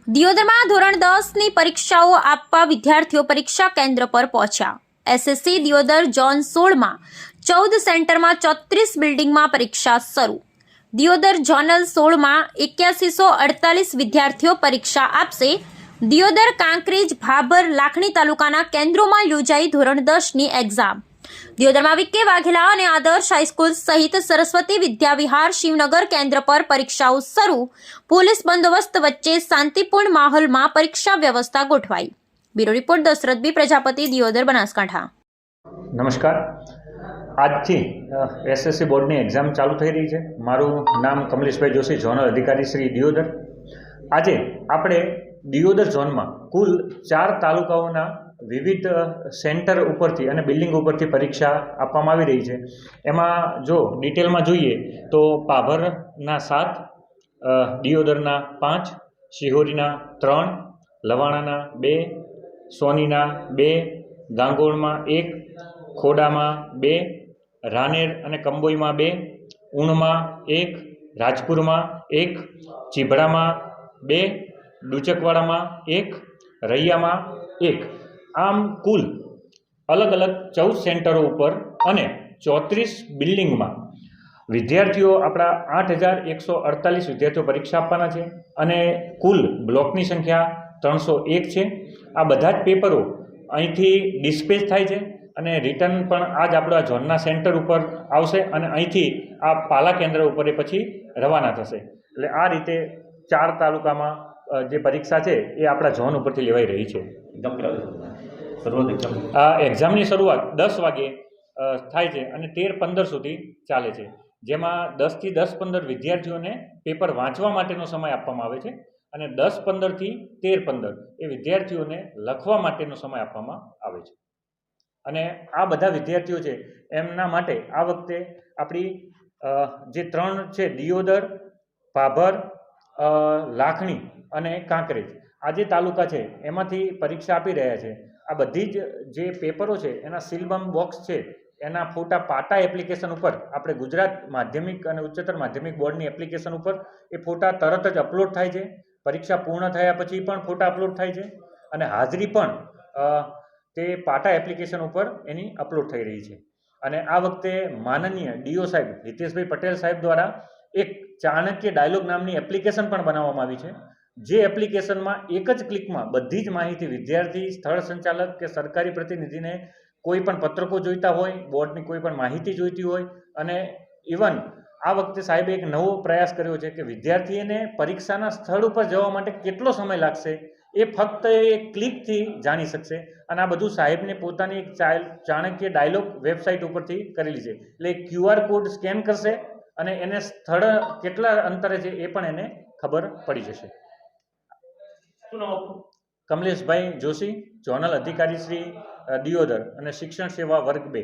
દિયોદરમાં ધોરણ 10ની પરીક્ષાઓ આપવા વિદ્યાર્થીઓ પરીક્ષા કેન્દ્ર પર પહોંચ્યા। એસએસસી દિયોદર ઝોન 16માં 14 સેન્ટરમાં 34 બિલ્ડિંગમાં પરીક્ષા શરૂ। દિયોદર ઝોનલ 16માં 8148 વિદ્યાર્થીઓ પરીક્ષા આપશે। દિયોદર, કાંકરેજ, ભાભર, લાખણી તાલુકાના કેન્દ્રોમાં યોજાઈ ધોરણ 10ની એક્ઝામ। દિયોદરમાં વિકે વાઘેલા અને આદર્શ હાઈસ્કૂલ સહિત સરસ્વતી વિદ્યાવિહાર શિવનગર કેન્દ્ર પર પરીક્ષાઓ શરૂ। પોલીસ બંદોબસ્ત વચ્ચે શાંતિપૂર્ણ માહોલમાં પરીક્ષા વ્યવસ્થા ગોઠવાઈ। બ્યુરો રિપોર્ટ દશરથ બી પ્રજાપતિ, દિયોદર, બનાસકાંઠા। નમસ્કાર। આજથી એસએસસી બોર્ડની એક્ઝામ ચાલુ થઈ રહી છે। મારું નામ કમલેશભાઈ જોશી, ઝોનલ અધિકારી શ્રી દિયોદર। આજે આપણે દિયોદર ઝોનમાં કુલ 4 તાલુકાઓના વિવિધ સેન્ટર ઉપરથી અને બિલ્ડિંગ ઉપરથી પરીક્ષા આપવામાં આવી રહી છે। એમાં જો ડિટેલમાં જોઈએ તો પાભરના 7, દિયોદરના 5, શિહોરીના 3, લવાણાના 2, સોનીના 2, ગાંગોળમાં 1, ખોડામાં 2, રાનેર અને કંબોઈમાં 2, ઉણમાં 1, રાજપુરમાં 1, ચીભડામાં 2, ડુચકવાડામાં 1, રૈયામાં 1, આમ કુલ અલગ અલગ 14 સેન્ટરો ઉપર અને 34 બિલ્ડિંગમાં વિદ્યાર્થીઓ આપણા 8148 વિદ્યાર્થીઓ પરીક્ષા આપવાના છે અને કુલ બ્લોકની સંખ્યા 301 છે। આ બધા જ પેપરો અહીંથી ડિસ્પેચ થાય છે અને રિટર્ન પણ આ જ આપણા ઝોનના સેન્ટર ઉપર આવશે અને અહીંથી આ પાલા કેન્દ્ર ઉપર એ પછી રવાના થશે। એટલે આ રીતે 4 તાલુકામાં જે પરીક્ષા છે એ આપણા ઝોન ઉપરથી લેવાઈ રહી છે। આ એક્ઝામની શરૂઆત 10 વાગે થાય છે અને 13:15 સુધી ચાલે છે, જેમાં 10 થી 10:15 વિદ્યાર્થીઓને પેપર વાંચવા માટેનો સમય આપવામાં આવે છે અને 10:15 થી 13:15 એ વિદ્યાર્થીઓને લખવા માટેનો સમય આપવામાં આવે છે। અને આ બધા વિદ્યાર્થીઓ છે એમના માટે આ વખતે આપણી જે 3 છે દિયોદર, ભાભર, લાખણી અને કાંકરેજ, આ જે તાલુકા છે એમાંથી પરીક્ષા આપી રહ્યા છે। આ બધી જ જે પેપરો છે એના સિલબમ બોક્સ છે એના ફોટા પાટા એપ્લિકેશન ઉપર આપણે ગુજરાત માધ્યમિક અને ઉચ્ચતર માધ્યમિક બોર્ડની એપ્લિકેશન ઉપર એ ફોટા તરત જ અપલોડ થાય છે। પરીક્ષા પૂર્ણ થયા પછી પણ ફોટા અપલોડ થાય છે અને હાજરી પણ તે પાટા એપ્લિકેશન ઉપર એની અપલોડ થઈ રહી છે। અને આ વખતે માનનીય ડીઓ સાહેબ હિતેશભાઈ પટેલ સાહેબ દ્વારા એક ચાણક્ય ડાયલોગ નામની એપ્લિકેશન પણ બનાવવામાં આવી છે, જે એપ્લિકેશનમાં એક જ ક્લિકમાં બધી જ માહિતી વિદ્યાર્થી, સ્થળ સંચાલક કે સરકારી પ્રતિનિધિને કોઈ પણ પત્રકો જોઈતા હોય, બોર્ડની કોઈ પણ માહિતી જોઈતી હોય અને ઇવન આ વખતે સાહેબે એક નવો પ્રયાસ કર્યો છે કે વિદ્યાર્થીને પરીક્ષાના સ્થળ ઉપર જવા માટે કેટલો સમય લાગશે એ ફક્ત એ ક્લિકથી જાણી શકશે। અને આ બધું સાહેબને પોતાની એક ચાણક્ય ડાયલોગ વેબસાઇટ ઉપરથી કરેલી છે। એટલે QR કોડ સ્કેન કરશે અને એને સ્થળ કેટલા અંતરે છે એ પણ એને ખબર પડી જશે। કમલેશભાઈ જોશી, ઝોનલ અધિકારી શ્રી દિયોદર અને શિક્ષણ સેવા વર્ગ 2।